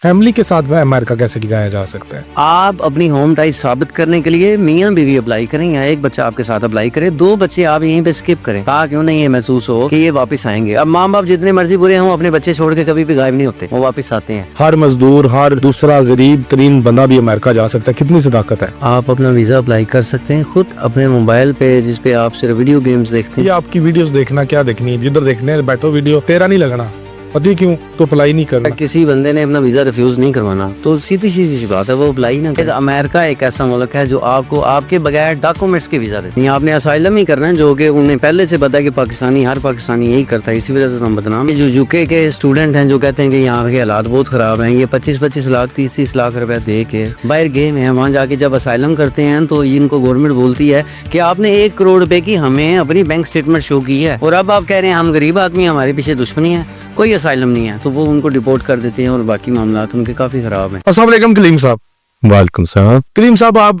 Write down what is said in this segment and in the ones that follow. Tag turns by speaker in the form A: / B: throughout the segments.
A: Family के साथ वह अमेरिका कैसे जाया जा सकता है?
B: आप अपनी होम टाइज साबित करने के लिए मियाँ बीवी अप्लाई करें या एक बच्चा आपके साथ अप्लाई करे, 2 बच्चे आप यहीं पे स्किप करें ताकि उन्हें ये महसूस हो कि ये वापस आएंगे। अब माँ बाप जितने मर्जी बुरे हों, अपने बच्चे छोड़ के कभी भी गायब नहीं होते, वो वापस आते हैं।
A: हर मजदूर, हर दूसरा गरीब तरीन बंदा भी अमेरिका जा सकता है, कितनी सदाकत है?
B: आप अपना वीजा अप्लाई कर सकते हैं खुद अपने मोबाइल पे, जिसपे आप सिर्फ वीडियो गेम्स देखते
A: ये
B: हैं।
A: आपकी वीडियोस देखना क्या देखनी है, जिधर देखने है बैठो वीडियो, तेरा नहीं लगना, पति क्यों तो अप्लाई नहीं करना।
B: किसी बंदे ने अपना वीजा रिफ्यूज नहीं करवाना तो सीधी सी बात है, वो अप्लाई ना करे। अमेरिका एक ऐसा मुल्क है जो आपको आपके बगैर डॉक्यूमेंट्स के वीजा देते हैं। आपने असाइलम ही करना है, जो कि उन्हें पहले से पता है कि पाकिस्तानी, हर पाकिस्तानी यही करता है, इसी वजह से हम बदनाम। जो यूके के स्टूडेंट हैं जो कहते हैं कि यहाँ के हालात बहुत खराब हैं, ये 25-25 लाख 30-30 लाख रुपए दे के बाहर गए हैं, वहाँ जाके जब असाइलम करते हैं तो इनको गवर्नमेंट बोलती है कि आपने 1 करोड़ रुपए की हमें अपनी बैंक स्टेटमेंट शो की है, और अब आप कह रहे हैं हम गरीब आदमी, हमारे पीछे दुश्मनी है, कोई असाइलम नहीं है, तो वो उनको डिपोर्ट कर देते हैं और बाकी मामला उनके काफी खराब हैं।
A: अस्सलाम वालेकुम कलीम साहब।
C: वालेकुम सलाम।
A: कलीम साहब, आप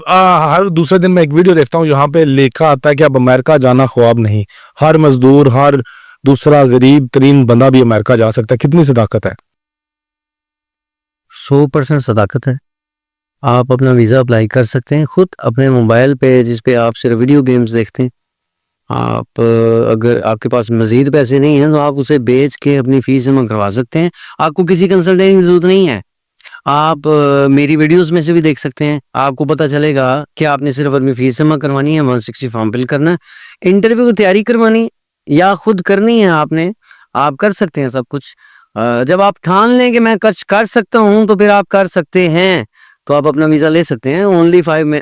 A: हर दूसरे दिन मैं एक वीडियो देखता हूँ, यहाँ पे लिखा आता है कि अब अमेरिका जाना ख्वाब नहीं, हर मजदूर, हर दूसरा गरीब तरीन बंदा भी अमेरिका जा सकता है, कितनी सदाकत है?
B: 100% सदाकत है। आप अपना वीजा अप्लाई कर सकते हैं खुद अपने मोबाइल पे, जिसपे आप सिर्फ वीडियो गेम्स देखते हैं। आप अगर आपके पास मजीद पैसे नहीं हैं तो आप उसे बेच के अपनी फीस जमा करवा सकते हैं। आपको किसी कंसल्टेंट की जरूरत नहीं है। आप मेरी वीडियोस में से भी देख सकते हैं, आपको पता चलेगा कि आपने सिर्फ अपनी फीस जमा करवानी है, 160 फॉर्म फिल करना है, इंटरव्यू की तैयारी करवानी या खुद करनी है आपने, आप कर सकते हैं सब कुछ। जब आप ठान लें कि मैं कर सकता हूँ तो फिर आप कर सकते हैं, तो आप अपना वीज़ा ले सकते हैं। ओनली 5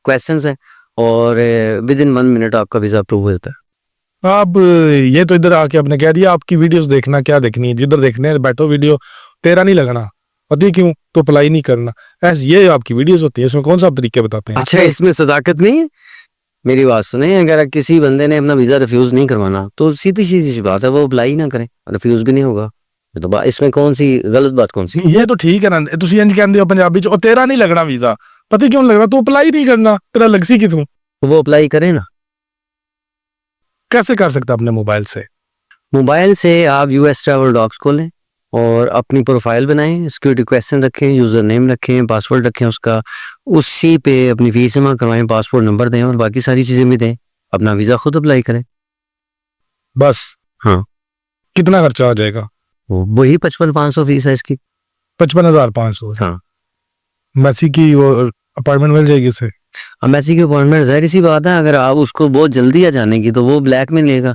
B: क्वेश्चंस हैं और विद इन 1 मिनट आपका वीज़ा अप्रूव हो जाता है।
A: आप ये तो इधर आके आपने कह दिया आपकी वीडियोस देखना क्या देखनी है, जिधर देखने है बैठो वीडियो, तेरा नहीं लगना, पति क्यों तो अप्लाई नहीं करना, ऐसे ये आपकी वीडियोस होती है, इसमें कौन सा आप तरीके बताते हैं?
B: अच्छा, इसमें सदाकत नहीं है? मेरी बात सुने, अगर किसी बंदे ने अपना वीजा रिफ्यूज नहीं करवाना तो सीधी सी बात है, वो अप्लाई ना करें, रिफ्यूज भी नहीं होगा। तो इसमें कौन सी गलत बात कौन सी?
A: ये तो ठीक है ना, तुसी इंज कहंदे हो पंजाबी च, तेरा नहीं लगना वीजा, पति क्यों लगना, तो अप्लाई नहीं करना, तेरा लग सी किथों?
B: वो अप्लाई करें ना।
A: कैसे कर सकता अपने मोबाइल से?
B: मोबाइल से आप US ट्रैवल डॉक्स खोलें और अपनी प्रोफाइल बनाएं, सिक्योरिटी क्वेश्चन रखें, यूजर नेम रखें, पासवर्ड रखें उसका, उसी पे अपनी फीस जमा करवाएं, पासपोर्ट नंबर दें और बाकी सारी चीजें भी दें, अपना वीजा खुद अप्लाई करें।
A: बस?
B: हाँ।
A: कितना खर्चा आ जाएगा?
B: वही 55,500 फीस है इसकी।
A: 55,500?
B: हाँ।
A: मैसी की वो अपॉइंटमेंट मिल जाएगी उसे?
B: अमेसी की अपॉइंटमेंट जाहिर सी बात है, अगर आप उसको बहुत जल्दी आ जाने की तो वो ब्लैक में लेगा,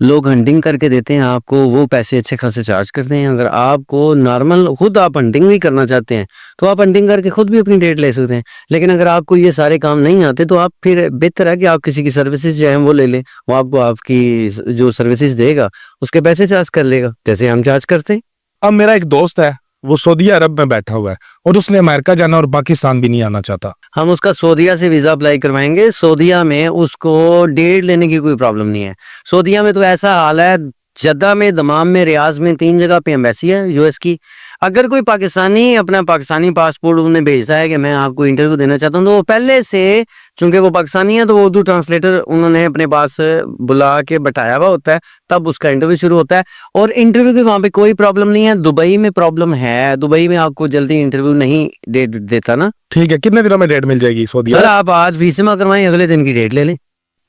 B: लोग हंटिंग करके देते हैं आपको, वो पैसे अच्छे खासे चार्ज करते हैं। अगर आपको नॉर्मल खुद आप हंटिंग भी करना चाहते हैं तो आप हंटिंग करके खुद भी अपनी डेट ले सकते हैं, लेकिन अगर आपको ये सारे काम नहीं आते तो आप फिर बेहतर है कि आप किसी की सर्विसेज जो है वो ले लें, वो आपको आपकी जो सर्विसेज देगा उसके पैसे चार्ज कर लेगा, जैसे हम चार्ज करते हैं।
A: अब मेरा एक दोस्त है, वो सऊदी अरब में बैठा हुआ है और उसने अमेरिका जाना और पाकिस्तान भी नहीं आना चाहता।
B: हम उसका सऊदीया से वीजा अप्लाई करवाएंगे। सऊदीया में उसको डेट लेने की कोई प्रॉब्लम नहीं है। सऊदीया में तो ऐसा हाल है, जद्दा में, दमाम में, रियाज में, 3 जगह पे एम्बेसी है US की। अगर कोई पाकिस्तानी अपना पाकिस्तानी पासपोर्ट उन्हें भेजता है कि मैं आपको इंटरव्यू देना चाहता हूँ, तो वो पहले से, चूंकि वो पाकिस्तानी है तो वो उर्दू ट्रांसलेटर उन्होंने अपने पास बुला के बैठाया हुआ होता है, तब उसका इंटरव्यू शुरू होता है। और इंटरव्यू की वहाँ पे कोई प्रॉब्लम नहीं है। दुबई में प्रॉब्लम है, दुबई में आपको जल्दी इंटरव्यू नहीं डेट देता ना।
A: ठीक है, कितने दिनों में डेट मिल जाएगी सऊदी?
B: सर आप आज फीस जमा करवाएं, अगले दिन की डेट ले लें,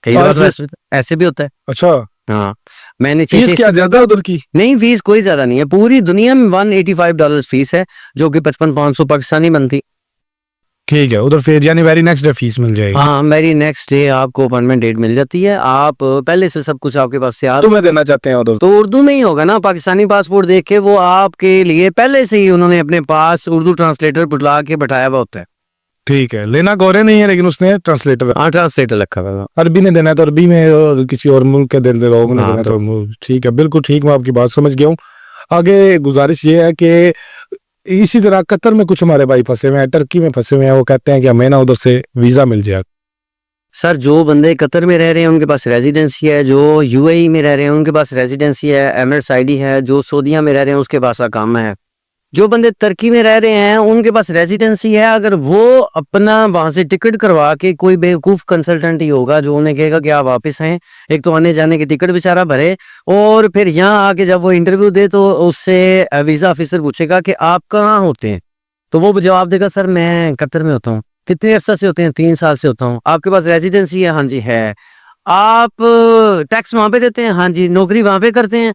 B: कई बार ऐसे भी होता है।
A: अच्छा,
B: हाँ, मैंने
A: फीस क्या ज्यादा उधर की?
B: नहीं, फीस कोई ज्यादा नहीं है, पूरी दुनिया में $185 फीस है, जो कि 55,500 पाकिस्तानी बनती।
A: ठीक है, उधर फिर यानी वेरी नेक्स्ट डे फीस मिल जाएगी?
B: हाँ, वेरी नेक्स्ट डे आपको अपॉइंटमेंट डेट मिल जाती है। आप पहले से सब कुछ आपके पास तैयार,
A: तुम्हें देना चाहते हैं उधर
B: तो उर्दू में ही होगा ना। पाकिस्तानी पासपोर्ट देख के वो आपके लिए पहले से ही उन्होंने अपने पास उर्दू ट्रांसलेटर बुला के बैठाया हुआ होता है।
A: ठीक है, लेना गोरे नहीं है लेकिन उसने ट्रांसलेटर,
B: हाँ, ट्रांसलेटर रखा हुआ है।
A: अरबी ने देना है तो अरबी में, और किसी और मुल्क के लोगों ने देना तो ठीक है, बिल्कुल ठीक, मैं आपकी बात समझ गया हूँ। आगे गुजारिश ये है कि इसी तरह कतर में कुछ हमारे भाई फंसे हुए हैं, टर्की में फंसे हुए हैं, वो कहते हैं कि हमें ना उधर से वीजा मिल जाए।
B: सर, जो बंदे कतर में रह रहे हैं उनके पास रेजिडेंसी है, जो UAE में रह रहे हैं उनके पास रेजिडेंसी है, एमिरेट्स ID है, जो सऊदीया में रह रहे हैं उसके पास अकामा है। जो बंदे तुर्की में रह रहे हैं उनके पास रेजिडेंसी है, अगर वो अपना वहां से टिकट करवा के, कोई बेवकूफ कंसल्टेंट ही होगा जो उन्हें कहेगा कि आप वापस आए, एक तो आने जाने की टिकट बेचारा भरे, और फिर यहाँ आके जब वो इंटरव्यू दे तो उससे वीजा ऑफिसर पूछेगा कि आप कहाँ होते हैं, तो वो जवाब देगा सर मैं कतर में होता हूँ। कितने अर्सा से होते हैं? 3 साल से होता हूँ। आपके पास रेजिडेंसी है? हाँ जी है। आप टैक्स वहां पे देते हैं? हाँ जी। नौकरी वहां पे करते हैं?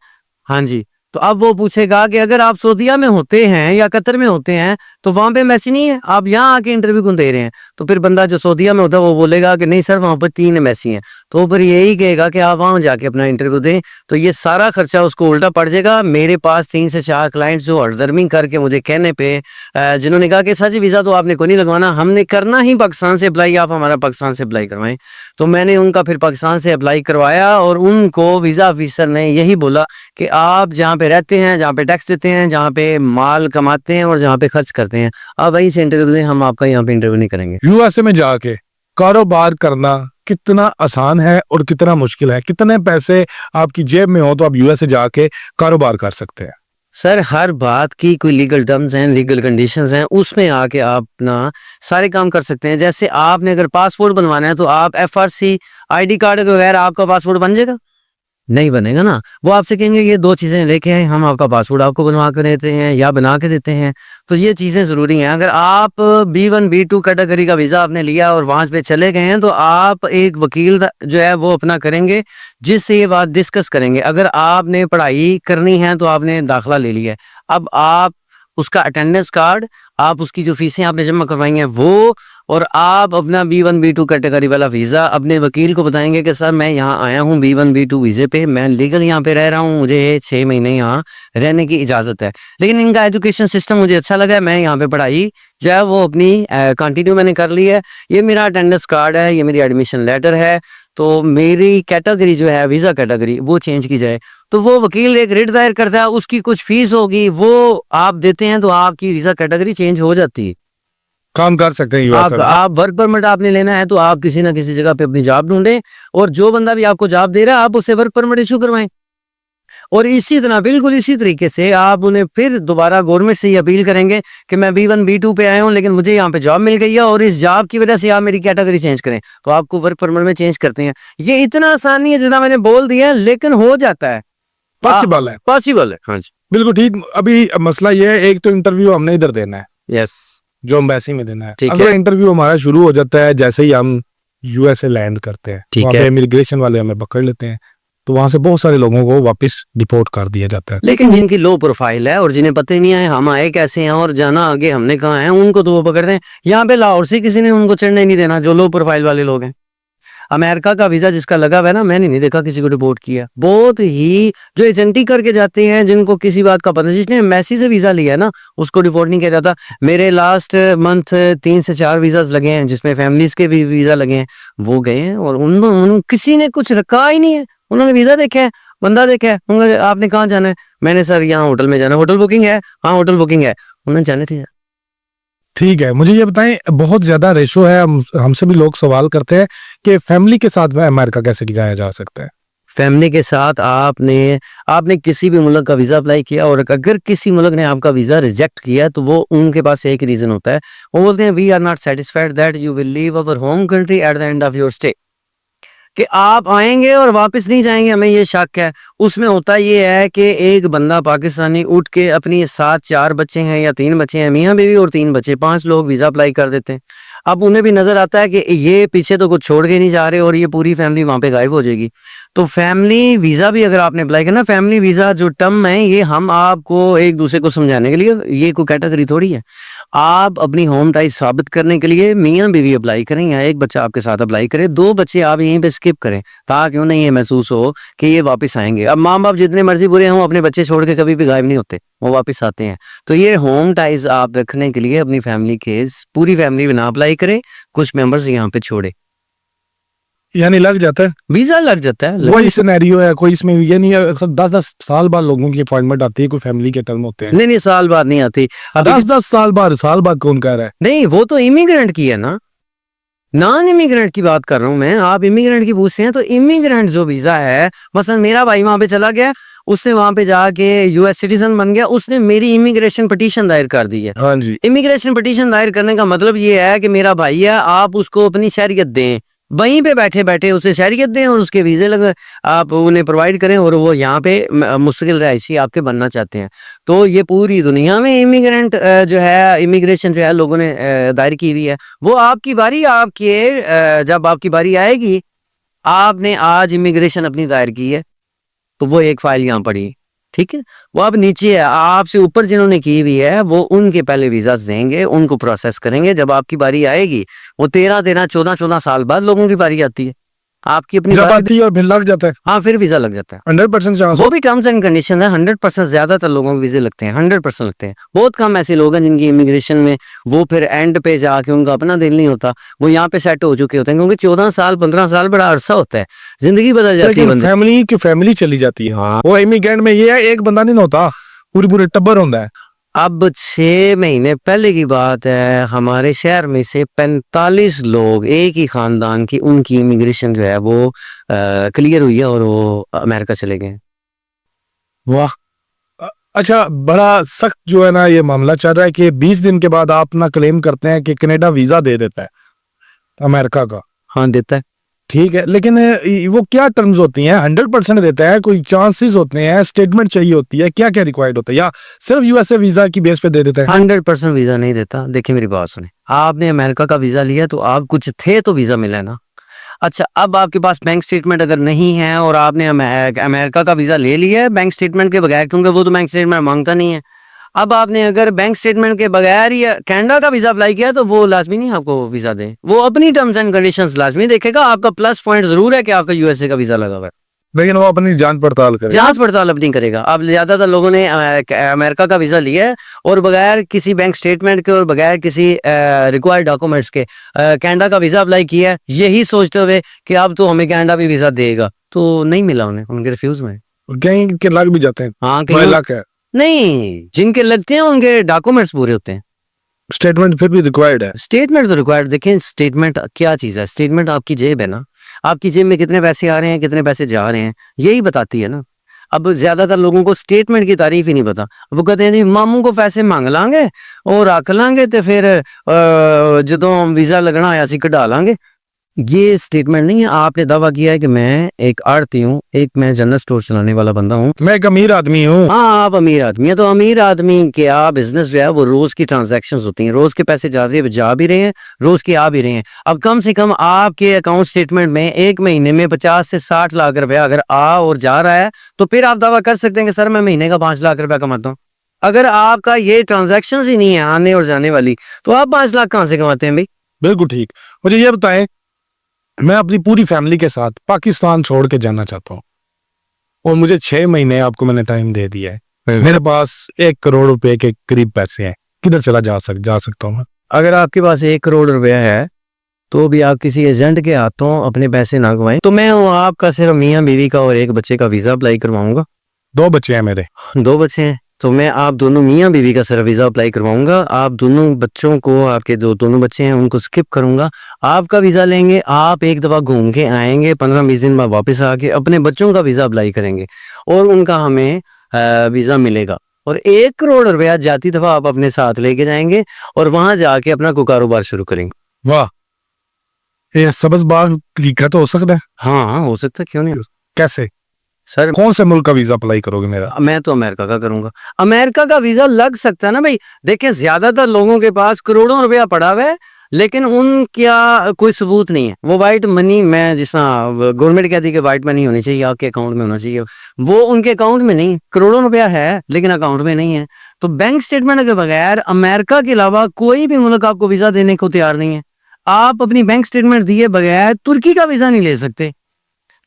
B: हाँ जी। तो अब वो पूछेगा कि अगर आप सऊदीया में होते हैं या कतर में होते हैं तो वहां पे एम्बेसी नहीं है, आप यहाँ आके इंटरव्यू क्यों दे रहे हैं? तो फिर बंदा जो सऊदीया में होता है वो बोलेगा कि नहीं सर वहां पर 3 एम्बेसी हैं, तो फिर यही कहेगा कि आप वहां जाके अपना इंटरव्यू दें। तो ये सारा खर्चा उसको उल्टा पड़ जाएगा। मेरे पास 3 से 4 क्लाइंट्स जो हड़दर्मी करके मुझे कहने पे जिन्होंने कहा कि सर जी वीजा तो आपने को नहीं लगवाना, हमने करना ही पाकिस्तान से अप्लाई, आप हमारा पाकिस्तान से अप्लाई करवाएं। तो मैंने उनका फिर पाकिस्तान से अप्लाई करवाया और उनको वीजा ऑफिसर ने यही बोला कि आप जहाँ पे रहते हैं, जहाँ पे टैक्स देते हैं, जहाँ पे माल कमाते हैं और जहाँ पे खर्च करते हैं, आप वहीं से इंटरव्यू दें, हम आपका यहाँ पे इंटरव्यू नहीं करेंगे।
A: यूएसए में जाके कारोबार करना कितना आसान है और कितना मुश्किल है? कितने पैसे आपकी जेब में हो तो आप यूएसए जाके कारोबार कर सकते हैं?
B: सर हर बात की कोई लीगल टर्म्स हैं, लीगल कंडीशंस हैं, उसमें आके आप अपना सारे काम कर सकते हैं। जैसे आपने अगर पासपोर्ट बनवाना है तो आप एफआरसी आईडी कार्ड के बगैर आपका पासपोर्ट बन जाएगा? नहीं बनेगा ना। वो आपसे कहेंगे ये 2 चीजें लेके आए, हम आपका पासपोर्ट आपको बनवा कर देते हैं या बना के देते हैं। तो ये चीजें जरूरी हैं। अगर आप B1 B2 कैटेगरी का वीजा आपने लिया और वहां पे चले गए हैं तो आप एक वकील जो है वो अपना करेंगे, जिससे ये बात डिस्कस करेंगे। अगर आपने पढ़ाई करनी है तो आपने दाखिला ले लिया है, अब आप उसका अटेंडेंस कार्ड, आप उसकी जो फीसें आपने जमा करवाई हैं वो, और आप अपना B1 B2 कैटेगरी वाला वीजा अपने वकील को बताएंगे कि सर मैं यहाँ आया हूँ B1 B2 वीजे पे, मैं लीगल यहाँ पे रह रहा हूँ, मुझे 6 महीने यहाँ रहने की इजाजत है, लेकिन इनका एजुकेशन सिस्टम मुझे अच्छा लगा है, मैं यहाँ पे पढ़ाई जो है वो अपनी कंटिन्यू मैंने कर ली है, ये मेरा अटेंडेंस कार्ड है, ये मेरी एडमिशन लेटर है, तो मेरी कैटेगरी जो है वीजा कैटेगरी वो चेंज की जाए। तो वो वकील एक रिट दायर करता है, उसकी कुछ फीस होगी, वो आप देते हैं तो आपकी वीजा कैटेगरी चेंज हो जाती है,
A: काम कर सकते हैं यूएसए में।
B: आप वर्क परमिट आपने लेना है तो आप किसी ना किसी जगह पे अपनी जॉब ढूंढें, और जो बंदा भी आपको जॉब दे रहा है आप उससे वर्क परमिट इशू करवाएं। और इसी तरह बिल्कुल इसी तरीके से आप उन्हें फिर दोबारा गवर्नमेंट से ये अपील करेंगे कि मैं B1 B2 पे आया हूँ लेकिन मुझे यहाँ पे जॉब मिल गई है और इस जॉब की वजह से आप मेरी कैटेगरी चेंज करें, तो आपको वर्क परमिट में चेंज करते हैं। ये इतना आसान नहीं है जितना मैंने बोल दिया, लेकिन हो जाता है,
A: पॉसिबल है।
B: पॉसिबल है। हाँ जी
A: बिल्कुल ठीक। अभी मसला ये है, एक तो इंटरव्यू हमने इधर देना है,
B: यस
A: जो एम्बेसी में देना है।
B: ठीक
A: अगर
B: है।
A: इंटरव्यू हमारा शुरू हो जाता है जैसे ही हम यूएसए लैंड करते हैं,
B: ठीक
A: वहाँ
B: है।
A: पे इमिग्रेशन वाले हमें पकड़ लेते हैं, तो वहां से बहुत सारे लोगों को वापस डिपोर्ट कर दिया जाता है।
B: लेकिन जिनकी लो प्रोफाइल है और जिन्हें पता ही नहीं है हम आए कैसे हैं और जाना आगे हमने कहा है, उनको तो वो पकड़ते हैं। यहाँ पे लाहौर से किसी ने उनको चढ़ने नहीं देना, जो लो प्रोफाइल वाले लोग हैं। अमेरिका का वीजा जिसका लगा हुआ है ना, मैंने नहीं देखा किसी को डिपोर्ट किया। बहुत ही जो एजेंटी करके जाते हैं, जिनको किसी बात का पता, जिसने एम्बेसी से वीजा लिया है ना, उसको डिपोर्ट नहीं किया जाता। मेरे लास्ट मंथ 3 से 4 वीजाज लगे हैं जिसमें फैमिलीज के भी वीजा लगे हैं, वो गए हैं और उन किसी ने कुछ रखा ही नहीं है। उन्होंने वीजा देखा है, बंदा देखा है, उन्होंने आपने कहाँ जाना है, मैंने सर यहाँ होटल में जाना है, होटल बुकिंग है, हाँ होटल बुकिंग है, उन्होंने जाने थे।
A: ठीक है, मुझे ये बताएं, बहुत ज्यादा रेशो है, हमसे भी लोग सवाल करते हैं कि फैमिली के साथ में अमेरिका कैसे जाया जा सकता है?
B: फैमिली के साथ आपने किसी भी मुल्क का वीजा अप्लाई किया और अगर किसी मुल्क ने आपका वीजा रिजेक्ट किया तो वो उनके पास एक रीजन होता है, वो बोलते हैं we are not satisfied that you will leave our home country at the end of your stay, कि आप आएंगे और वापस नहीं जाएंगे, हमें ये शक है। उसमें होता ये है कि एक बंदा पाकिस्तानी उठ के अपनी 4 बच्चे हैं या 3 बच्चे हैं, मियाँ बीवी और 3 बच्चे, 5 लोग वीजा अप्लाई कर देते हैं। अब उन्हें भी नजर आता है कि ये पीछे तो कुछ छोड़ के नहीं जा रहे और ये पूरी फैमिली वहां पे गायब हो जाएगी। तो फैमिली वीजा भी अगर आपने अप्लाई करना, फैमिली वीजा जो टर्म है ये हम आपको एक दूसरे को समझाने के लिए, ये कोई कैटेगरी थोड़ी है। आप अपनी होम टाइप साबित करने के लिए मियाँ बीवी अप्लाई करें या एक बच्चा आपके साथ अप्लाई करे, 2 बच्चे आप यहीं पे स्किप करें ताकि उन्हें ये महसूस हो कि ये वापस आएंगे। अब माँ बाप जितने मर्जी बुरे हों, अपने बच्चे छोड़ के कभी भी गायब नहीं होते, वो वापस आते हैं। तो ये होम टाइज आप रखने के लिए अपनी फैमिली के पूरी फैमिली ना अप्लाई करें, कुछ मेंबर्स यहाँ पे छोड़े,
A: यानी लग जाता है,
B: वीजा लग जाता है।
A: वही सिनेरियो है, कोई इसमें ये नहीं है 10-10 साल बाद लोगों की अपॉइंटमेंट आती है, कोई फैमिली के टर्म होते हैं।
B: नहीं साल बाद नहीं आती,
A: 10-10 साल बाद कौन कह रहा है?
B: नहीं वो तो इमिग्रेंट की है ना, नॉन इमिग्रेंट की बात कर रहा हूं मैं। आप इमिग्रेंट की पूछ रहे हैं तो इमिग्रेंट जो वीजा है, मसलन मेरा भाई वहां पे चला गया, उसने वहां पे जाके यूएस सिटीजन बन गया, उसने मेरी इमिग्रेशन पिटीशन दायर कर दी है।
A: हाँ जी,
B: इमिग्रेशन पिटीशन दायर करने का मतलब ये है कि मेरा भाई है, आप उसको अपनी शहरियत दें, वहीं पे बैठे बैठे उसे शहरियत दें और उसके वीजे लग आप उन्हें प्रोवाइड करें और वो यहाँ पे मुस्तकिल रहायशी आपके बनना चाहते हैं। तो ये पूरी दुनिया में इमिग्रेंट जो है, इमिग्रेशन जो है लोगों ने दायर की हुई है। वो आपकी बारी, आपके जब आपकी बारी आएगी, आपने आज इमिग्रेशन अपनी दायर की है तो वो एक फाइल यहाँ पड़ी, ठीक है, वो अब नीचे है, आपसे ऊपर जिन्होंने की हुई है वो उनके पहले वीजा देंगे, उनको प्रोसेस करेंगे। जब आपकी बारी आएगी, वो 13 14 साल बाद लोगों की बारी आती है, आपकी अपनी
A: जब
B: बारी।
A: आती है और फिर लग जाता है,
B: हाँ, फिर वीजा लग जाता है।
A: 100% चांस।
B: वो भी टर्म्स एंड कंडीशन है, 100%। ज्यादातर लोगों को वीजे लगते हैं, 100% लगते हैं। बहुत कम ऐसे लोग हैं जिनकी इमिग्रेशन में वो फिर एंड पे जाके उनका अपना दिल नहीं होता, वो यहाँ पे सेट हो चुके होते हैं, क्योंकि 14 साल 15 साल बड़ा अरसा होता है, जिंदगी बदल जाती है
A: लेकिन
B: बंदे।
A: फैमिली की फैमिली चली जाती है।
B: हाँ।
A: वो इमिग्रेंट में ये है, एक बंदा नहीं होता, पूरी पूरे टब्बर होता है।
B: अब 6 महीने पहले की बात है, हमारे शहर में से 45 लोग एक ही खानदान की, उनकी इमिग्रेशन जो है वो क्लियर हुई है और वो अमेरिका चले गए।
A: वाह। अच्छा, बड़ा सख्त जो है ना ये मामला चल रहा है कि 20 दिन के बाद आप ना क्लेम करते हैं कि कनाडा वीजा दे देता है अमेरिका का।
B: हाँ, देता है।
A: ठीक है, लेकिन वो क्या टर्म्स होती हैं? 100% देता है, कोई चांसेस होते हैं, स्टेटमेंट चाहिए होती है, क्या क्या रिक्वायर्ड होता है, या सिर्फ यूएसए वीजा की बेस पे दे देता है?
B: 100% वीजा नहीं देता। देखिए मेरी बात सुने, आपने अमेरिका का वीजा लिया तो आप कुछ थे तो वीजा मिला है ना। अच्छा, अब आपके पास बैंक स्टेटमेंट अगर नहीं है और आपने अमेरिका का वीजा ले लिया है बैंक स्टेटमेंट के बगैर, क्योंकि वो तो बैंक स्टेटमेंट मांगता नहीं है। अब आपने अगर बैंक स्टेटमेंट के बगैर ही कनाडा का वीजा अप्लाई किया तो वो लाजमी नहीं आपको वीजा दे, वो अपनी टर्म्स एंड कंडीशंस लाजमी देखेगा। आपका प्लस पॉइंट जरूर है कि आपका यूएसए का वीजा लगा हुआ है,
A: लेकिन वो अपनी जांच पड़ताल करे।
B: जांच पड़ताल अपनी करेगा। अब ज्यादातर लोगों ने अमेरिका का वीजा लिया है और बगैर किसी बैंक स्टेटमेंट के और बगैर किसी रिक्वायर्ड डॉक्यूमेंट्स के कनाडा का वीजा अप्लाई किया है, यही सोचते हुए कि अब तो हमें कनाडा भी वीजा देगा, तो नहीं मिला उन्हें, उनके रिफ्यूज में।
A: कहीं के लग भी जाते हैं।
B: हाँ,
A: कोई लक है,
B: नहीं, जिनके लगते हैं उनके डॉक्यूमेंट्स पूरे होते हैं।
A: स्टेटमेंट फिर भी रिक्वायर्ड है।
B: स्टेटमेंट तो रिक्वायर्ड, देखें स्टेटमेंट क्या चीज है, स्टेटमेंट आपकी जेब है ना, आपकी जेब में कितने पैसे आ रहे हैं, कितने पैसे जा रहे हैं, यही बताती है ना। अब ज्यादातर लोगों को स्टेटमेंट की तारीफ ही नहीं पता, वो कहते हैं जी मामू को पैसे मांग लांगे और रख लांगे तो फिर जो वीजा लगना आया सी कढ़ा लांगे। ये स्टेटमेंट नहीं है। आपने दावा किया है कि मैं एक आड़ती हूँ, एक मैं जनरल स्टोर चलाने वाला बंदा हूँ।
A: मैं एक अमीर आदमी हूँ।
B: हाँ, आप अमीर आदमी है, तो अमीर आदमी के आप बिजनेस जो है वो रोज की ट्रांजैक्शंस होती हैं, रोज के पैसे जा भी रहे हैं, रोज के आ भी रहे हैं। अब कम से कम आपके अकाउंट स्टेटमेंट में एक महीने में 50 से 60 लाख रुपया अगर आ और जा रहा है तो फिर आप दावा कर सकते हैं कि सर मैं महीने का 5 लाख रुपया कमाता हूँ। अगर आपका ये ट्रांजैक्शंस ही नहीं है आने और जाने वाली, तो आप 5 लाख कहाँ से कमाते हैं भाई?
A: बिल्कुल ठीक। मुझे ये बताएं, मैं अपनी पूरी फैमिली के साथ पाकिस्तान छोड़ के जाना चाहता हूँ और मुझे 6 महीने आपको मैंने टाइम दे दिया है, मेरे पास 1 करोड़ रुपए के करीब पैसे हैं, किधर जा सकता हूँ मैं?
B: अगर आपके पास 1 करोड़ रुपया है तो भी आप किसी एजेंट के हाथों अपने पैसे ना गवाएं। तो मैं हूँ आपका सिर्फ मियाँ बीवी का और एक बच्चे का वीजा अप्लाई करवाऊंगा।
A: 2 बच्चे हैं मेरे।
B: 2 बच्चे हैं तो मैं आप दोनों मियाँ बीवी का सिर्फ वीजा अप्लाई करवाऊंगा। आप दोनों बच्चों को, आपके दोनों बच्चे हैं उनको स्किप करूंगा, आपका वीजा लेंगे, आप एक दफा घूम के आएंगे, 15-20 दिन बाद वापस आके अपने बच्चों का वीजा अप्लाई करेंगे और उनका हमें वीजा मिलेगा। और 1 करोड़ रुपया जाती दफा आप अपने साथ लेके जाएंगे और वहां जाके अपना कोई कारोबार शुरू करेंगे।
A: वाह, ये सब्ज बाग का तो हो सकता है।
B: हाँ, हो सकता है, क्यों नहीं?
A: कैसे?
B: सर
A: कौन से मुल्क का वीजा अप्लाई करोगे मेरा?
B: मैं तो अमेरिका का करूंगा। अमेरिका का वीजा लग सकता है ना भाई। देखिए ज्यादातर लोगों के पास करोड़ों रुपया पड़ा हुआ है लेकिन उनका कोई सबूत नहीं है। वो वाइट मनी, मैं जिस तरह गवर्नमेंट कहती है कि वाइट मनी होनी चाहिए, आपके अकाउंट में होना चाहिए, वो उनके अकाउंट में नहीं। करोड़ों रुपया है लेकिन अकाउंट में नहीं है। तो बैंक स्टेटमेंट के बगैर अमेरिका के अलावा कोई भी मुल्क आपको वीजा देने को तैयार नहीं है। आप अपनी बैंक स्टेटमेंट दिए बगैर तुर्की का वीजा नहीं ले सकते।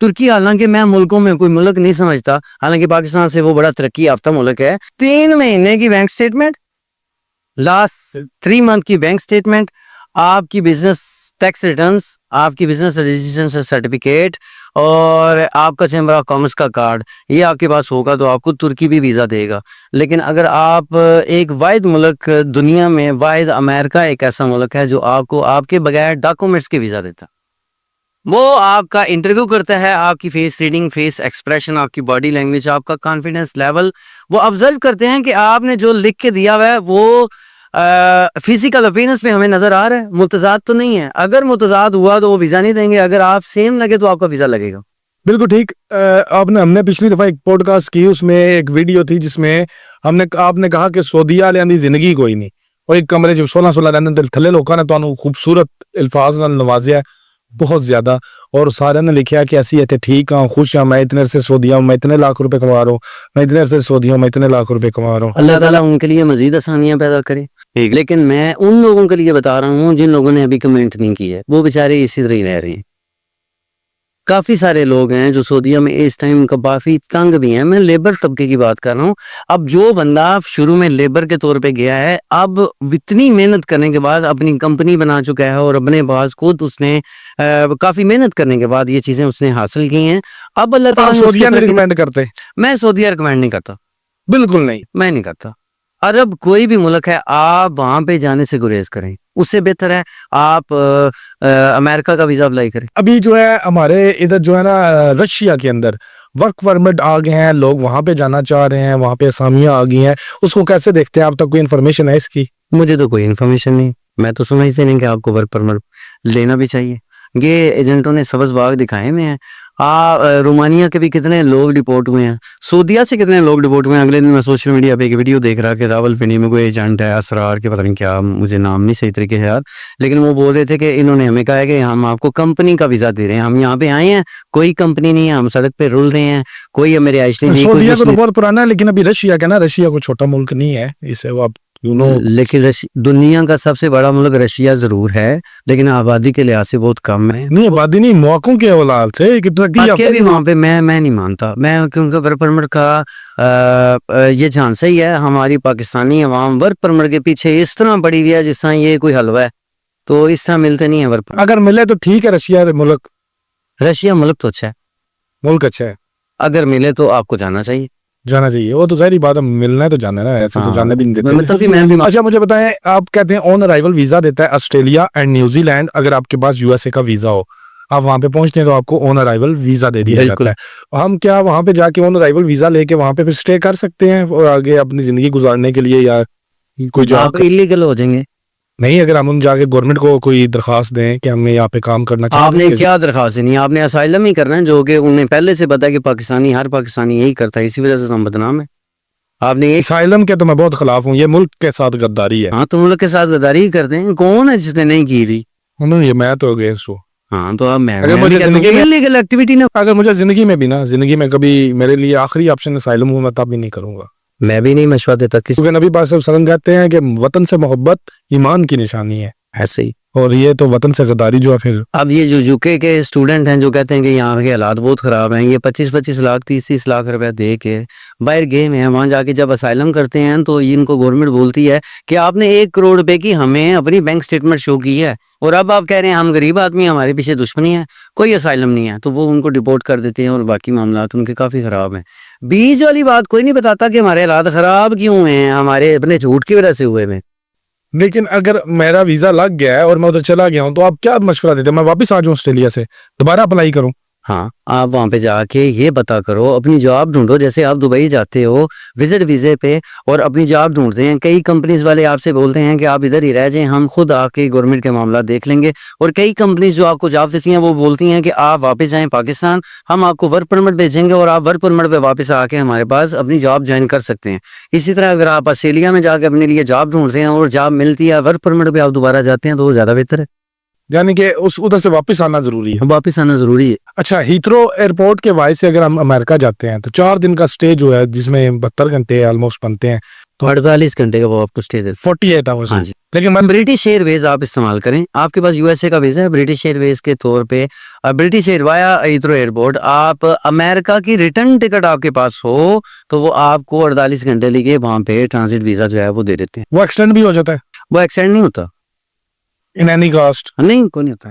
B: तुर्की, हालांकि मैं मुल्कों में कोई मुल्क नहीं समझता, हालांकि पाकिस्तान से वो बड़ा तरक्की याफ्ता मुल्क है। 3 महीने की बैंक स्टेटमेंट, लास्ट 3 मंथ की बैंक स्टेटमेंट, आपकी बिजनेस टैक्स रिटर्न्स, आपकी बिजनेस रजिस्ट्रेशन सर्टिफिकेट और आपका चैम्बर ऑफ कॉमर्स का कार्ड, ये आपके पास होगा तो आपको तुर्की भी वीजा देगा। लेकिन अगर आप एक वाहिद मुल्क दुनिया में, वाहिद अमेरिका एक ऐसा मुल्क है जो आपको आपके बगैर डॉक्यूमेंट्स के वीजा देता। वो आपका इंटरव्यू करता है, आपकी फेस रीडिंग, फेस एक्सप्रेशन, आपकी बॉडी लैंग्वेज, आपका कॉन्फिडेंस लेवल वो ऑब्जर्व करते हैं कि आपने जो लिख के दिया हुआ है वो फिजिकल अपीयरेंस पे हमें नजर आ रहा है, मुतजाद तो नहीं है। अगर मुतजाद हुआ तो वो वीजा नहीं देंगे, अगर आप सेम लगे तो आपका वीजा लगेगा।
A: बिल्कुल ठीक। हमने पिछली दफा एक पॉडकास्ट की, उसमें एक वीडियो थी जिसमें आपने कहा कि सऊदी वालियां दी जिंदगी कोई नहीं, और एक कमरे च 16 रहंदे ते थल्ले लोकां ने तुहानू खूबसूरत अल्फाज नाल नवाजिया बहुत ज्यादा, और सारे ने लिखा कि ऐसी इतने ठीक हाँ, खुश हाँ, मैं इतने अरसे सऊदी हूँ, मैं इतने लाख रुपए कमा रहा हूँ, मैं इतने अरसे सऊदी हूँ, मैं इतने लाख रुपए कमा रहा हूँ।
B: अल्लाह ताला उनके लिए मजीद आसानियां पैदा करे। लेकिन मैं उन लोगों के लिए बता रहा हूँ जिन लोगों ने अभी कमेंट नहीं की है, वो बेचारे इसी तरह ही रह रहे हैं। काफी सारे लोग हैं जो सऊदीया में इस टाइम काफी तंग भी हैं। मैं लेबर तबके की बात कर रहा हूँ। अब जो बंदा शुरू में लेबर के तौर पे गया है, अब इतनी मेहनत करने के बाद अपनी कंपनी बना चुका है और अपने पास खुद उसने काफी मेहनत करने के बाद ये चीजें उसने हासिल की हैं। अब अल्लाह ताला ने उसकी
A: सऊदीया नहीं
B: तरक्की-
A: रिकमेंड करते?
B: मैं सऊदीया रिकमेंड नहीं करता,
A: बिल्कुल नहीं।
B: मैं नहीं करता। अरब कोई भी मुल्क है, आप वहां पे जाने से गुरेज करें। उससे बेहतर है आप अमेरिका का वीजा अप्लाई करें।
A: अभी जो है हमारे इधर जो है ना, रशिया के अंदर वर्क परमिट आ गए हैं, लोग वहां पे जाना चाह रहे हैं, वहां पे असामियां आ गई हैं, उसको कैसे देखते हैं? आप तक कोई इन्फॉर्मेशन है इसकी?
B: मुझे तो कोई इन्फॉर्मेशन नहीं, मैं तो समझते नहीं कि आपको वर्क परमिट लेना भी चाहिए। ये एजेंटों ने सबज बाग दिखाए हुए हैं। रोमानिया के भी कितने लोग डिपोर्ट हुए हैं, सऊदीया से कितने लोग डिपोर्ट हुए हैं। अगले दिन मैं सोशल मीडिया पे एक वीडियो देख रहा कि रावलपिंडी में कोई एजेंट है, असरार के, पता नहीं क्या, मुझे नाम नहीं सही तरीके से याद, लेकिन वो बोल रहे थे कि इन्होंने हमें कहा है कि हम आपको कंपनी का वीजा दे रहे हैं, हम यहाँ पे आए हैं, कोई कंपनी नहीं है, हम सड़क पे रुल रहे हैं, कोई हमें रिहाइश नहीं दी, कोई
A: सऊदीया
B: कुछ
A: को तो
B: नहीं।
A: बहुत पुराना है, लेकिन अभी रशिया का ना, रशिया को छोटा मुल्क नहीं है, इसे वो आप
B: लेकिन दुनिया का सबसे बड़ा मुल्क रशिया जरूर है, लेकिन आबादी के लिहाज से बहुत कम है।
A: नहीं, आबादी नहीं, मौकों के हवाले से कितना
B: वाकई भी वहाँ पे मैं नहीं मानता, मैं क्योंकि वर्क परमिट का ये चांस ही है। हमारी पाकिस्तानी अवाम वर्क परमिट के पीछे इस तरह पड़ी हुई है जिस तरह ये कोई हलवा है, तो इस तरह मिलते नहीं है वर्क परमिट।
A: अगर मिले तो ठीक है, रशिया मुल्क,
B: रशिया मुल्क तो अच्छा है,
A: मुल्क अच्छा है,
B: अगर मिले तो आपको जाना चाहिए।
A: जाना चाहिए। वो तो सारी बात है, मिलना है तो जाना है ना, ऐसे तो
B: हाँ,
A: जाने भी नहीं देते।
B: मतलब कि मैं भी
A: अच्छा मुझे बताएं, आप कहते हैं ऑन अराइवल वीजा देता है ऑस्ट्रेलिया एंड न्यूजीलैंड, अगर आपके पास यूएसए का वीजा हो, आप वहां पे पहुंचते हैं तो आपको ऑन अराइवल वीजा दे दिया जाता है। हम क्या वहां पे जाके ऑन अराइवल वीजा लेके वहां पे फिर स्टे कर सकते हैं और आगे अपनी जिंदगी गुजारने के लिए, या कोई जॉब?
B: आप इलीगल हो जाएंगे।
A: नहीं, अगर हम जाके गवर्नमेंट को कोई दरखास्त दें कि हमें यहाँ पे काम करना चाहिए,
B: आपने क्या दरखास्त नहीं, आपने असाइलम ही करना है, जो कि उन्हें पहले से पता है कि पाकिस्तानी, हर पाकिस्तानी यही करता है, इसी वजह से हम बदनाम है। आपने ये
A: असाइलम के तो मैं बहुत खिलाफ हूँ, ये मुल्क के साथ गद्दारी है।
B: हाँ, तो मुल्क के साथ गद्दारी ही करते हैं। कौन है जिसने नहीं की थी?
A: ये मैं तो अगेंस्ट हूँ।
B: हाँ, तो अब मैं
A: अगर मुझे जिंदगी में
B: इलीगल एक्टिविटी ना,
A: अगर मुझे जिंदगी में भी ना, जिंदगी में कभी मेरे लिए आखिरी ऑप्शन असाइलम हुआ, मैं तब भी नहीं करूंगा।
B: मैं भी नहीं मशवरा देता किसी।
A: क्योंकि नबी पाक सल्लल्लाहु अलैहि वसल्लम कहते हैं कि वतन से मोहब्बत ईमान की निशानी है,
B: ऐसे ही।
A: और ये तो वतन से गद्दारी जो है फिर।
B: अब ये जो यूके के स्टूडेंट हैं जो कहते हैं कि यहाँ के हालात बहुत खराब हैं, ये 25-25 लाख 30-30 लाख रुपया दे के बाहर गए हैं, वहां जाके जब असाइलम करते हैं तो इनको गवर्नमेंट बोलती है कि आपने 1 करोड़ रुपए की हमें अपनी बैंक स्टेटमेंट शो की है, और अब आप कह रहे हैं हम गरीब आदमी, हमारे पीछे दुश्मनी है, कोई असाइलम नहीं है, तो वो उनको डिपोर्ट कर देते हैं और बाकी मामला उनके काफी खराब हैं। बीच वाली बात कोई नहीं बताता कि हमारे हालात खराब क्यों हुए हैं, हमारे अपने झूठ की वजह से हुए हैं।
A: लेकिन अगर मेरा वीजा लग गया है और मैं उधर चला गया हूँ, तो आप क्या मशवरा देते हैं? मैं वापस आ जाऊँ ऑस्ट्रेलिया से, दोबारा अप्लाई करूँ?
B: हाँ, आप वहां पे जाके ये पता करो, अपनी जॉब ढूंढो। जैसे आप दुबई जाते हो विजिट वीजे पे और अपनी जॉब ढूंढते हैं, कई कंपनीज वाले आपसे बोलते हैं कि आप इधर ही रह जाएं, हम खुद आके गवर्नमेंट के मामला देख लेंगे। और कई कंपनीज जो आपको जॉब देती हैं वो बोलती हैं कि आप वापस जाएं पाकिस्तान, हम आपको वर्क परमिट भेजेंगे और आप वर्क परमिट पे वापस आके हमारे पास अपनी जॉब ज्वाइन कर सकते हैं। इसी तरह अगर आप ऑस्ट्रेलिया में जाके अपने लिए जॉब ढूंढते हैं और जॉब मिलती है, वर्क परमिट पे आप दोबारा जाते हैं, तो वो ज्यादा बेहतर है।
A: यानी कि उस उधर से वापस आना जरूरी है?
B: वापस आना जरूरी है।
A: अच्छा, हीथ्रो एयरपोर्ट के वाइज से अगर हम अमेरिका जाते हैं तो 4 दिन का स्टे जो है, जिसमें 72 घंटे ऑलमोस्ट बनते हैं,
B: तो 48 घंटे का वो आपको स्टे देते
A: 48 आवर्स।
B: हाँ जी।
A: लेकिन मैं
B: ब्रिटिश एयरवेज आप इस्तेमाल करें, आपके पास यूएसए का वीजा है, ब्रिटिश एयरवेज के तौर पे British air via Heathrow airport, आप अमेरिका की रिटर्न टिकट आपके पास हो तो वो आपको 48 घंटे लेके वहां पे ट्रांजिट वीजा जो है वो दे देते हैं।
A: वो एक्सटेंड भी हो जाता है
B: वो एक्सटेंड नहीं होता,
A: इन एनी कास्ट?
B: नहीं, कोई नहीं होता,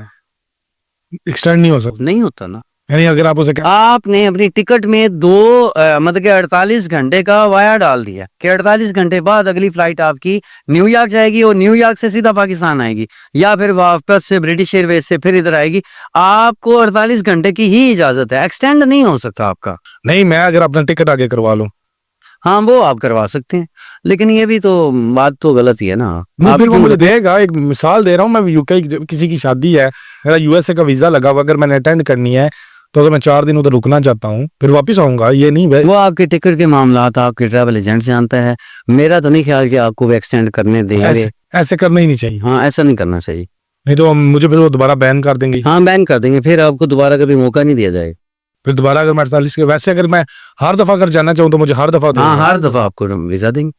A: एक्सटेंड नहीं हो सकता।
B: नहीं होता ना।
A: यानी अगर आप उसे
B: आपने अपनी टिकट में मतलब कि 48 घंटे का वाया डाल दिया कि 48 घंटे बाद अगली फ्लाइट आपकी न्यूयॉर्क जाएगी और न्यूयॉर्क से सीधा पाकिस्तान आएगी, या फिर वापस से ब्रिटिश एयरवेज से फिर इधर आएगी, आपको 48 घंटे की ही इजाजत है, एक्सटेंड नहीं हो सकता आपका।
A: नहीं, मैं अगर अपना टिकट आगे करवा लूं,
B: हाँ वो आप करवा सकते हैं, लेकिन ये भी तो बात तो गलत ही है ना।
A: नहीं,
B: आप
A: फिर वो
B: क्यों-
A: मुझे देगा। एक मिसाल दे रहा हूँ, मैं यूके किसी की शादी है, मेरा यूएसए का वीजा लगा हुआ, अगर मैंने अटेंड करनी है तो अगर मैं 4 दिन उधर रुकना चाहता हूँ फिर वापस आऊंगा, ये नहीं
B: वो आपके टिकट के मामलात आपके ट्रैवल एजेंट जानता है, मेरा तो नहीं ख्याल कि आपको वो एक्सटेंड करने देंगे।
A: ऐसे करना ही नहीं चाहिए।
B: हाँ ऐसा नहीं करना चाहिए,
A: नहीं तो मुझे फिर वो दोबारा बैन कर देंगे।
B: हाँ बैन कर देंगे, फिर आपको दोबारा कभी मौका नहीं दिया जाएगा।
A: फिर दोबारा अगर मैं 48 के, वैसे अगर मैं हर दफा अगर जाना चाहूँ तो मुझे हर दफा
B: हाँ
A: देंगे।
B: हर दफा आपको वीजा देंगे,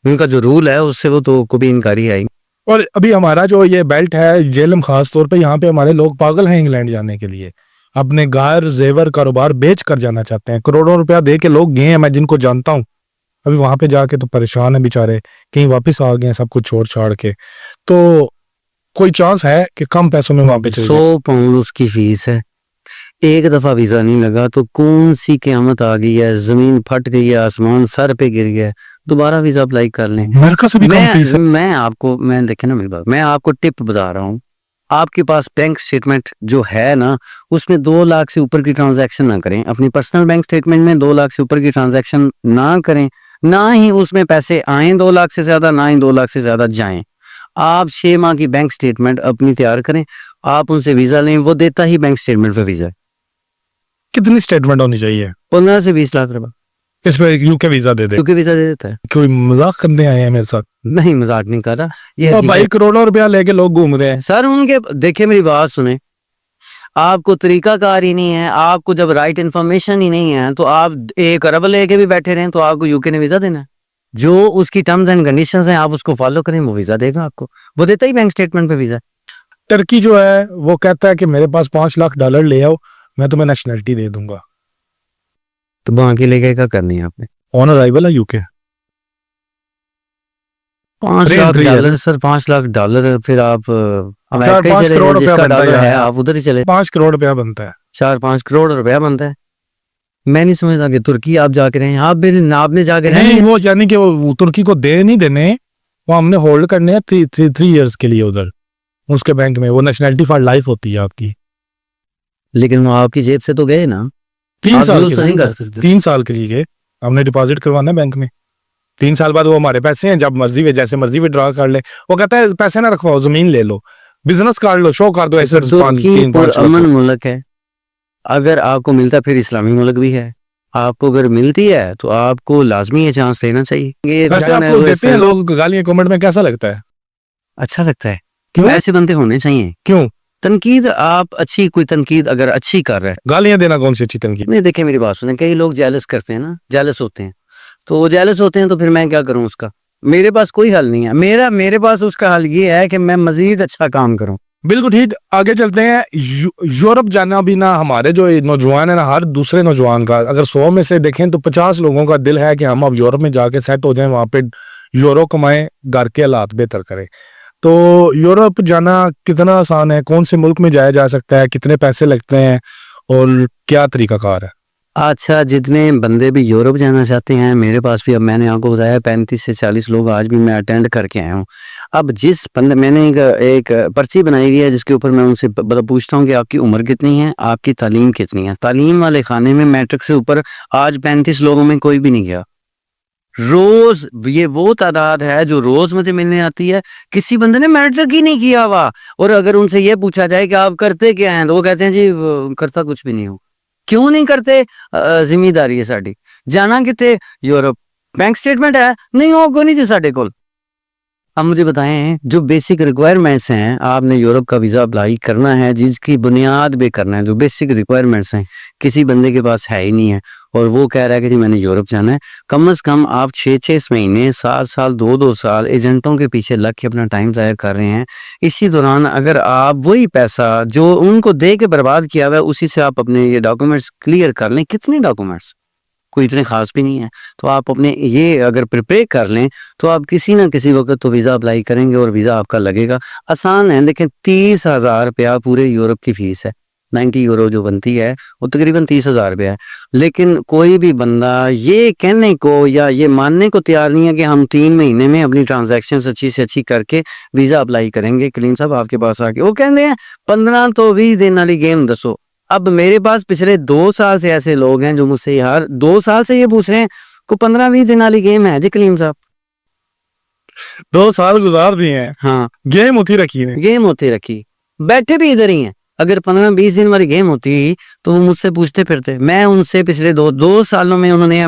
B: उनका जो रूल है उससे वो तो कभी इनकारी आएगी।
A: और अभी हमारा जो ये बेल्ट है जेलम, खास तौर पे यहाँ पे हमारे लोग पागल हैं इंग्लैंड जाने के लिए, अपने गायर जेवर कारोबार बेच कर जाना चाहते हैं। करोड़ों रुपया दे के लोग गए हैं, मैं जिनको जानता हूँ, अभी वहां पे जाके तो परेशान है बेचारे, कहीं वापस आ गए हैं सब कुछ छोड़ छाड़ के। तो कोई चांस है कि कम पैसों में वहां पे चले जाएं?
B: 100 पाउंड उसकी फीस है, एक दफा वीजा नहीं लगा तो कौन सी क़यामत आ गई है, जमीन फट गई है, आसमान सर पे गिर गया है, दोबारा वीजा अप्लाई कर लें।
A: अमेरिका से भी कम फीस है।
B: मैं देखे ना मेरी बात, मैं आपको टिप बता रहा हूँ, आपके पास बैंक स्टेटमेंट जो है ना उसमें 2 लाख से ऊपर की ट्रांजैक्शन ना करें, अपनी पर्सनल बैंक स्टेटमेंट में 2 लाख से ऊपर की ट्रांजैक्शन ना करें, ना ही उसमें पैसे आए 2 लाख से ज्यादा, ना ही 2 लाख से ज्यादा जाएं। आप 6 माह की बैंक स्टेटमेंट अपनी तैयार करें, आप उनसे वीजा लें, वो देता ही बैंक स्टेटमेंट पे वीजा।
A: कितनी स्टेटमेंट होनी चाहिए
B: 15 से 20 लाख रुपए
A: इस पे यूके वीजा दे दे?
B: क्योंकि वीजा दे देता है।
A: कोई मजाक करने आए हैं मेरे साथ?
B: नहीं मजाक नहीं कर रहा, ये
A: तो
B: हकीकत
A: भाई करोड़ों रुपया लेके लोग घूम रहे हैं।
B: सर उनके देखिए मेरी बात सुने, आपको तरीकाकार ही नहीं है, आपको जब राइट इन्फॉर्मेशन ही नहीं है तो आप 1 अरब लेके भी बैठे रहें तो आपको यूके ने वीजा देना है। जो उसकी टर्म्स एंड कंडीशंस हैं आप उसको फॉलो करें, वो वीजा देगा आपको, वो देता ही बैंक स्टेटमेंट पे वीजा।
A: टर्की जो है वो कहता है कि मेरे पास $5 लाख ले आओ, मैं तुम्हें नेशनलिटी दे दूंगा।
B: तो वहां के लेके क्या करनी है आपने?
A: ऑन अराइवल है यूके।
B: 5
A: Rent
B: लाख
A: free है।
B: डॉलर सर, 5 लाख डॉलर, फिर आप अमेरिका ही
A: 4-5
B: चले
A: करोड़
B: जाएं, जिसका
A: रुपया बनता
B: डॉलर
A: है
B: है
A: यार।
B: आप उधर ही चले।
A: 5 करोड़ रुपया बनता है।
B: 4-5 करोड़ रुपया बनता है। मैं नहीं समझता कि तुर्की आप जाके रहे, आप भी आपने जाके
A: नहीं,
B: रहे।
A: वो यानी कि वो तुर्की को दे नहीं देने, वो हमने होल्ड करने हैं 3 इयर्स के लिए उधर उसके बैंक में। वो नेशनलिटी फॉर लाइफ होती है आपकी।
B: लेकिन वो आपकी जेब से तो गए ना,
A: 3
B: आप
A: साल
B: यूज
A: के
B: तो नहीं
A: लिए।
B: कर सकते।
A: 3 साल के लिए हमने डिपॉजिट करवाना है बैंक में। 3 साल बाद वो हमारे पैसे हैं, जब मर्जी जैसे मर्जी विड्रॉ कर ले। वो कहता है पैसे ना रखवाओ, जमीन ले लो, बिजनेस कर लो, शो कर दो ऐसे।
B: तुर्की पुरअमन मुल्क है, अगर आपको मिलता फिर इस्लामी मुल्क भी है, आपको अगर मिलती है तो आपको लाजमी ये चांस लेना चाहिए। ये
A: वैसे
B: जान है,
A: आपको
B: वो
A: देते हैं
B: इससे-
A: लोग गालियां कमेंट में, कैसा लगता है?
B: अच्छा लगता है,
A: क्यों?
B: ऐसे बंदे होने चाहिए।
A: क्यों?
B: तनकीद, आप अच्छी कोई तनकीद अगर अच्छी कर रहे हैं,
A: गालियां देना कौन सी अच्छी तनकीद?
B: नहीं देखिए मेरी बात सुने, कई लोग जेलस करते हैं ना, जेलस होते हैं, तो वो जेलस होते हैं तो फिर मैं क्या करूं उसका? मेरे पास कोई हल नहीं है, मेरे पास उसका हल ये है कि मैं मजीद अच्छा काम करूं।
A: बिल्कुल ठीक। आगे चलते हैं। यूरोप जाना भी ना हमारे जो नौजवान है ना, हर दूसरे नौजवान का, अगर 100 में से देखें तो 50 लोगों का दिल है कि हम अब यूरोप में जाके सेट हो जाएं, वहां पे यूरो कमाएं, घर के हालात बेहतर करें। तो यूरोप जाना कितना आसान है? कौन से मुल्क में जाया जा सकता है? कितने पैसे लगते हैं और क्या तरीकाकार है?
B: अच्छा, जितने बंदे भी यूरोप जाना चाहते हैं, मेरे पास भी, अब मैंने आपको बताया 35 से 40 लोग आज भी मैं अटेंड करके आया हूँ। अब जिस बंदे, मैंने एक पर्ची बनाई हुई है जिसके ऊपर मैं उनसे पूछता हूँ कि आपकी उम्र कितनी है, आपकी तालीम कितनी है। तालीम वाले खाने में मैट्रिक से ऊपर आज 35 लोगों में कोई भी नहीं गया। रोज ये वो तादाद है जो रोज मुझे मिलने आती है, किसी बंदे ने मैट्रिक ही नहीं किया हुआ। और अगर उनसे ये पूछा जाए कि आप करते क्या हैं, तो वो कहते हैं जी करता कुछ भी नहीं हूँ। क्यों नहीं करते? जिम्मेदारी है साड़ी। जाना कितने? यूरोप। बैंक स्टेटमेंट है नहीं, हो को नहीं जी साढ़े कोल। अब मुझे बताएं, जो बेसिक रिक्वायरमेंट्स हैं, आपने यूरोप का वीजा अप्लाई करना है, जिसकी बुनियाद पे करना है, जो बेसिक रिक्वायरमेंट्स हैं, किसी बंदे के पास है ही नहीं है और वो कह रहा है कि जी मैंने यूरोप जाना है। कम से कम आप 6-6 महीने, 7 साल, 2-2 साल एजेंटों के पीछे लग के अपना टाइम ज़ाया कर रहे हैं। इसी दौरान अगर आप वही पैसा जो उनको दे के बर्बाद किया हुआ है, उसी से आप अपने ये डॉक्यूमेंट्स क्लियर कर लें। कितने डॉक्यूमेंट्स, कोई इतने खास भी नहीं है, तो आप अपने ये अगर प्रिपेयर कर लें तो आप किसी ना किसी वक्त तो वीज़ा अप्लाई करेंगे और वीज़ा आपका लगेगा। आसान है, देखें 30,000 रुपया पूरे यूरोप की फीस है। 90 यूरो जो बनती है वो तकरीबन 30,000 रुपया है। लेकिन कोई भी बंदा ये कहने को या ये मानने को तैयार नहीं है कि हम 3 महीने में अपनी ट्रांजैक्शन अच्छी से अच्छी करके वीजा अप्लाई करेंगे कलीम साहब आपके पास आके। वो कहते हैं 15 तो 20 दिन वाली गेम दसो। अब मेरे पास पिछले 2 साल से ऐसे लोग हैं जो मुझसे यार 2 साल से ये पूछ रहे हैं को 15-20 दिन वाली गेम है जी कलीम साहब।
A: 2 साल गुजार दिए हैं,
B: हाँ
A: गेम होती रखी है।
B: गेम होती रखी, बैठे भी इधर ही हैं। अगर 15-20 दिन वाली गेम होती तो वो मुझसे पूछते फिरते। मैं उनसे पिछले 2 सालों में उन्होंने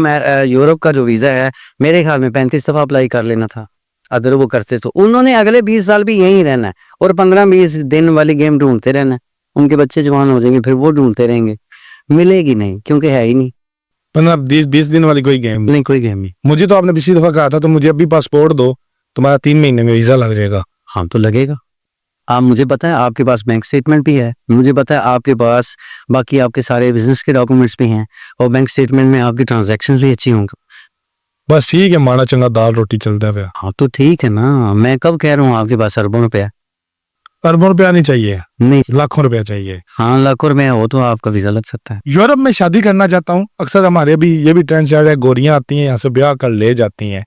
B: यूरोप का जो वीजा है मेरे ख्याल में 35 दफा अप्लाई कर लेना था अगर वो करते तो। उन्होंने अगले 20 साल भी यहीं रहना है और 15-20 दिन वाली गेम ढूंढते रहना है। उनके बच्चे जवान हो जाएंगे फिर वो ढूंढते रहेंगे, मिलेगी नहीं क्योंकि है ही नहीं।
A: 15-20 दिन वाली कोई गेम
B: नहीं कोई गेम नहीं।
A: मुझे तो आपने पिछली दफा कहा था तो मुझे अभी पासपोर्ट दो, तुम्हारा 3 महीने में वीजा लग जाएगा।
B: हाँ तो लगेगा। आप मुझे पता है आपके पास बैंक स्टेटमेंट भी है, मुझे पता है आपके पास बाकी आपके सारे बिजनेस के डॉक्यूमेंट्स भी हैं और बैंक स्टेटमेंट में आपकी ट्रांजैक्शन भी अच्छी होंगी।
A: बस ठीक है, माड़ा चंगा दाल रोटी चलता है।
B: हाँ तो ठीक है ना, मैं कब कह रहा हूँ आपके पास अरबों रुपया।
A: अरबों रुपया नहीं चाहिए,
B: नहीं
A: लाखों रुपया चाहिए।
B: हाँ लाखों रुपया हो तो आपका वीजा लग सकता है।
A: यूरोप में शादी करना चाहता हूँ, अक्सर हमारे भी ये भी ट्रेंड चल रहा है, गोरियां आती हैं यहाँ से ब्याह कर ले जाती हैं,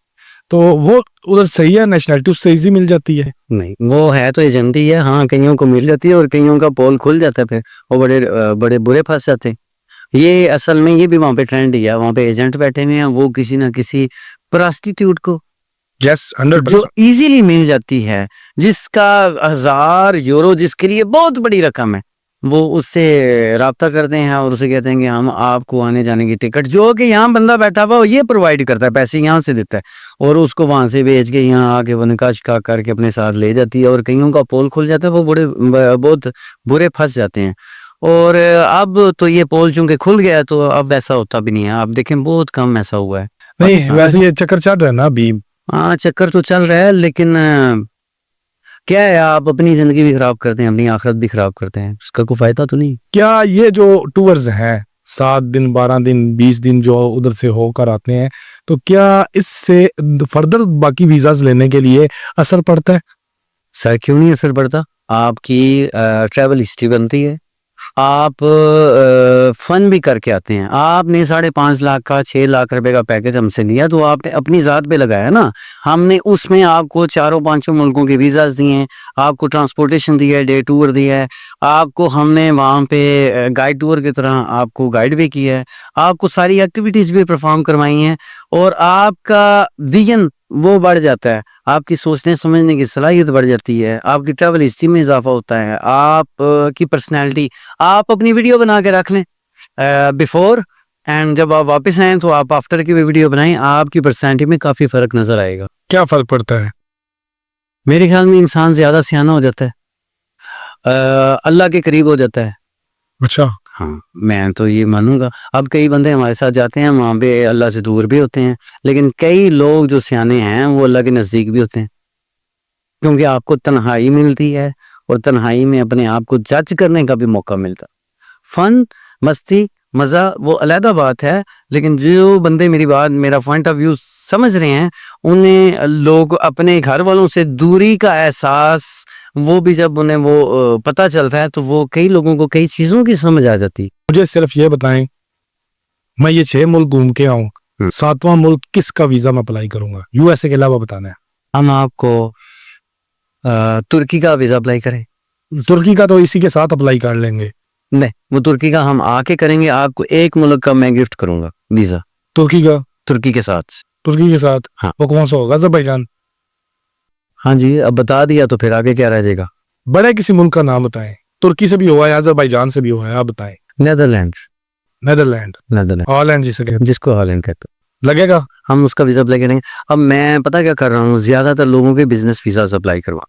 A: तो वो उधर सही है, नेशनलिटी उससे इजी मिल जाती है।
B: नहीं वो है तो एजेंट ही है। हाँ कईयों को मिल जाती है और कईयों का पोल खुल जाता है फिर वो बड़े बुरे फंस जाते हैं। ये असल में ये भी वहाँ पे ट्रेंड ही है, वहाँ पे एजेंट बैठे हुए हैं, वो किसी ना किसी प्रोस्टिट्यूट को
A: यस 100%।
B: जो इजीली मिल जाती है, जिसका 1000 यूरो जिसके लिए बहुत बड़ी रकम है, वो उससे राब्ता करते हैं और उसे कहते हैं कि हम आपको आने जाने की टिकट जो कि यहाँ बंदा बैठा हुआ ये प्रोवाइड करता है, पैसे यहाँ से देता है और उसको वहां से भेज के यहाँ आके वो निकाह शिकाह करके अपने साथ ले जाती है और कईयों का पोल खुल जाता है, वो बहुत बुरे फंस जाते हैं। और अब तो ये पोल चूंकि खुल गया है तो अब वैसा होता भी नहीं है। आप देखें बहुत कम ऐसा हुआ है।
A: नहीं वैसे ये चक्कर चल रहा है ना अभी।
B: हाँ चक्कर तो चल रहा है लेकिन क्या है आप अपनी जिंदगी भी खराब करते हैं, अपनी आखिरत भी खराब करते हैं, उसका कोई फायदा तो नहीं।
A: क्या ये जो टूर्स हैं 7 दिन 12 दिन 20 दिन जो उधर से होकर आते हैं, तो क्या इससे फर्दर बाकी वीजाज लेने के लिए असर पड़ता है?
B: सर क्यों नहीं असर पड़ता। आपकी ट्रैवल हिस्ट्री बनती है, आप फन भी करके आते हैं। आपने 5.5 लाख का 6 लाख रुपए का पैकेज हमसे लिया तो आपने अपनी ज़ात पे लगाया ना। हमने उसमें आपको 4-5 मुल्कों के वीज़ाज दिए हैं, आपको ट्रांसपोर्टेशन दिया है, डे टूर दिया है, आपको हमने वहाँ पे गाइड टूर की तरह आपको गाइड भी किया है, आपको सारी एक्टिविटीज़ भी परफॉर्म करवाई हैं और आपका विजन वो बढ़ जाता है, आपकी सोचने समझने की सलाहियत बढ़ जाती है, आपकी ट्रैवल हिस्ट्री में इजाफा होता है, आप की पर्सनैलिटी। आप अपनी वीडियो बना के रख लें बिफोर एंड जब आप वापस आएँ तो आप आफ्टर की भी वीडियो बनाएं, आपकी पर्सनैलिटी में काफ़ी फ़र्क नज़र आएगा।
A: क्या फर्क पड़ता है?
B: मेरे ख्याल में इंसान ज़्यादा सियाना हो जाता है, अल्लाह के करीब हो जाता है।
A: अच्छा
B: हाँ मैं तो ये मानूंगा। अब कई बंदे हमारे साथ जाते हैं वहाँ पे अल्लाह से दूर भी होते हैं, लेकिन कई लोग जो सियाने हैं वो अल्लाह के नज़दीक भी होते हैं क्योंकि आपको तन्हाई मिलती है और तन्हाई में अपने आप को जज करने का भी मौका मिलता। फन मस्ती मज़ा वो अलहदा बात है, लेकिन जो बंदे मेरा पॉइंट ऑफ व्यू समझ रहे हैं उन्हें लोग अपने घर वालों से दूरी का एहसास वो भी जब उन्हें वो पता चलता है तो वो कई लोगों को कई चीज़ों की समझ आ जाती।
A: मुझे सिर्फ ये बताएं, मैं ये 6 मुल्क घूम के आऊँ, 7वां मुल्क किसका वीजा मैं अप्लाई करूंगा? यूएसए के अलावा बताना है।
B: हम आपको तुर्की का वीजा अप्लाई करें?
A: तुर्की का तो इसी के साथ अप्लाई कर लेंगे।
B: नहीं वो तुर्की का हम आके करेंगे, आपको एक मुल्क का मैं गिफ्ट करूंगा वीजा
A: तुर्की का?
B: तुर्की के साथ।
A: तुर्की के साथ?
B: हाँ।
A: वो कौन सा होगा? अज़रबैजान?
B: हाँ जी अब बता दिया तो फिर आगे क्या रह जाएगा।
A: बड़े किसी मुल्क का नाम बताएं, तुर्की से भी हुआ है, अज़रबैजान से भी हुआ है, आप बताएं।
B: नेदरलैंड।
A: नेदरलैंड हॉलैंड जिसे कहते
B: जिसको हॉलैंड कहते
A: हैं। लगेगा
B: हम उसका वीजा अप्लाई करेंगे। अब मैं पता क्या कर रहा हूँ, ज्यादातर लोगों के बिजनेस वीजा अप्लाई करवा,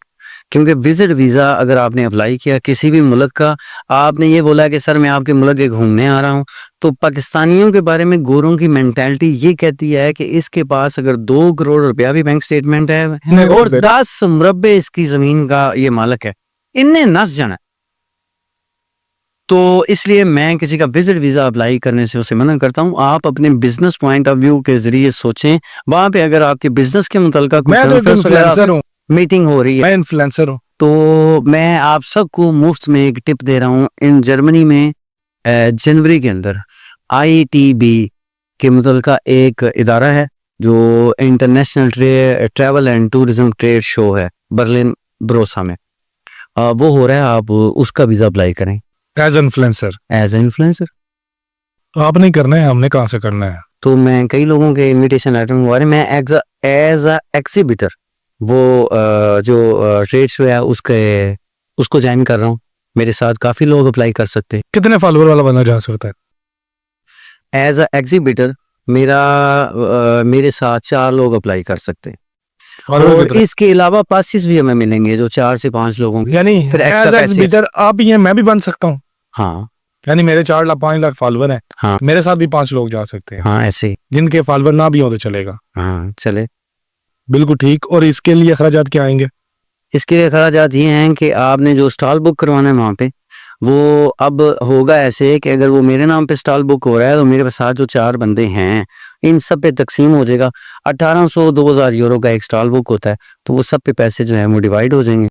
B: क्योंकि विजिट वीजा अगर आपने अप्लाई किया किसी भी मुल्क का, आपने ये बोला कि सर मैं आपके मुल्क के घूमने आ रहा हूँ, तो पाकिस्तानियों के बारे में गोरों की मेंटालिटी ये कहती है कि इसके पास अगर 2 करोड़ रुपया भी बैंक स्टेटमेंट है और 10 मुरब्बे इसकी जमीन का ये मालिक है, इनने नस जाना। तो इसलिए मैं किसी का विजिट वीजा अप्लाई करने से उसे मना करता हूँ। आप अपने बिजनेस पॉइंट ऑफ व्यू के जरिए वहां पे अगर आपके बिजनेस के मुतल्लिक
A: मैं तो इन्फ्लुएंसर हूँ,
B: मीटिंग हो रही है,
A: मैं इन्फ्लुएंसर हूँ,
B: तो मैं आप सबको मुफ्त में एक टिप दे रहा हूँ। इन जर्मनी में जनवरी के अंदर ITB के मुतल्लिका एक इदारा है जो international travel and tourism trade show है बर्लिन ब्रोसा में, वो हो रहा है। आप उसका वीज़ा अप्लाई करें
A: as influencer.
B: As a influencer.
A: आप नहीं करना है, हमने कहाँ से करना है?
B: तो मैं कई लोगों के इनविटेशन लेटर मंगवा रहे, मैं एज अ एक्सिबिटर वो जो ट्रेड शो है उसको ज्वाइन कर रहा हूँ। मेरे साथ काफ़ी लोग अप्लाई कर सकते हैं।
A: कितने फॉलोअर वाला बंदा जा सकता है?
B: एज अ एग्जिबिटर मेरे साथ 4 लोग अप्लाई कर सकते हैं।
A: फॉलोअर
B: और
A: कितने?
B: इसके अलावा पासिस भी हमें मिलेंगे जो 4 से 5 लोगों के।
A: यानी
B: फिर extra
A: एज
B: पैसे।
A: एग्जिबिटर आप ही हैं, मैं भी बन सकता हूँ?
B: हाँ
A: यानी मेरे 4 लाख 5 लाख फॉलोअर हैं,
B: हाँ
A: मेरे साथ भी 5 लोग जा सकते हैं।
B: हाँ ऐसे ही।
A: जिनके फॉलोअर ना भी हो तो चलेगा।
B: हाँ चले।
A: बिल्कुल ठीक। और इसके लिए अखराजात क्या आएंगे?
B: इसके लिए अखराजात ये हैं कि आपने जो स्टॉल बुक करवाना है वहाँ पे, वो अब होगा ऐसे कि अगर वो मेरे नाम पे स्टॉल बुक हो रहा है तो मेरे साथ जो 4 बंदे हैं इन सब पे तकसीम हो जाएगा। 1800-2000 यूरो का एक स्टॉल बुक होता है, तो वो सब पे पैसे जो है वो डिवाइड हो जाएंगे।